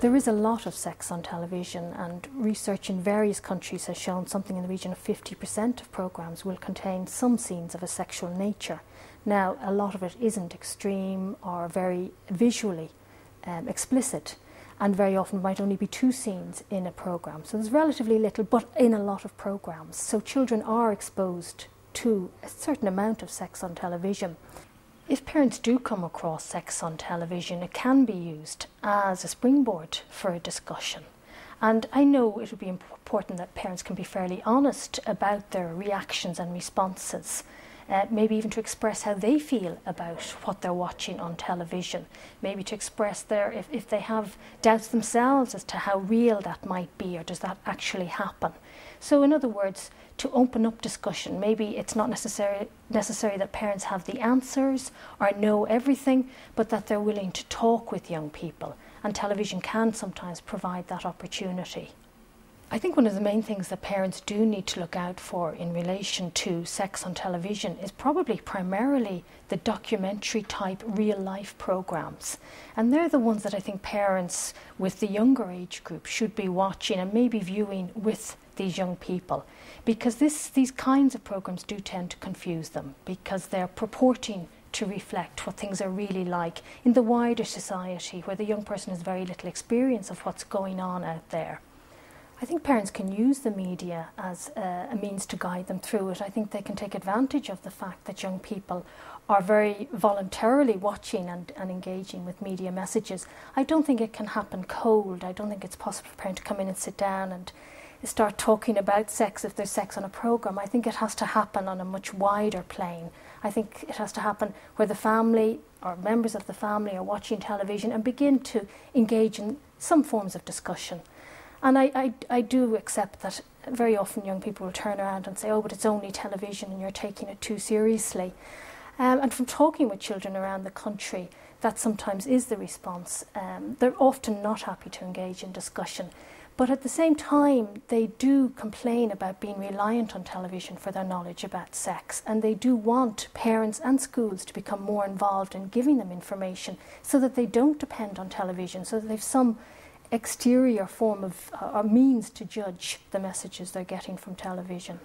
There is a lot of sex on television, and research in various countries has shown something in the region of 50% of programmes will contain some scenes of a sexual nature. Now, a lot of it isn't extreme or very visually explicit, and very often might only be 2 scenes in a programme. So there's relatively little, but in a lot of programmes. So children are exposed to a certain amount of sex on television. If parents do come across sex on television, it can be used as a springboard for a discussion. And I know it would be important that parents can be fairly honest about their reactions and responses, maybe even to express how they feel about what they're watching on television, maybe to express if they have doubts themselves as to how real that might be, or does that actually happen. So in other words, to open up discussion. Maybe it's not necessary that parents have the answers or know everything, but that they're willing to talk with young people, and television can sometimes provide that opportunity. I think one of the main things that parents do need to look out for in relation to sex on television is probably primarily the documentary type real life programmes. And they're the ones that I think parents with the younger age group should be watching and maybe viewing with these young people, because these kinds of programmes do tend to confuse them, because they're purporting to reflect what things are really like in the wider society, where the young person has very little experience of what's going on out there. I think parents can use the media as a means to guide them through it. I think they can take advantage of the fact that young people are very voluntarily watching and engaging with media messages. I don't think it can happen cold. I don't think it's possible for a parent to come in and sit down and start talking about sex if there's sex on a programme. I think it has to happen on a much wider plane. I think it has to happen where the family or members of the family are watching television and begin to engage in some forms of discussion. And I do accept that very often young people will turn around and say, oh, but it's only television and you're taking it too seriously. And from talking with children around the country, that sometimes is the response. They're often not happy to engage in discussion. But at the same time, they do complain about being reliant on television for their knowledge about sex. And they do want parents and schools to become more involved in giving them information so that they don't depend on television, so that they've some exterior form of or means to judge the messages they're getting from television.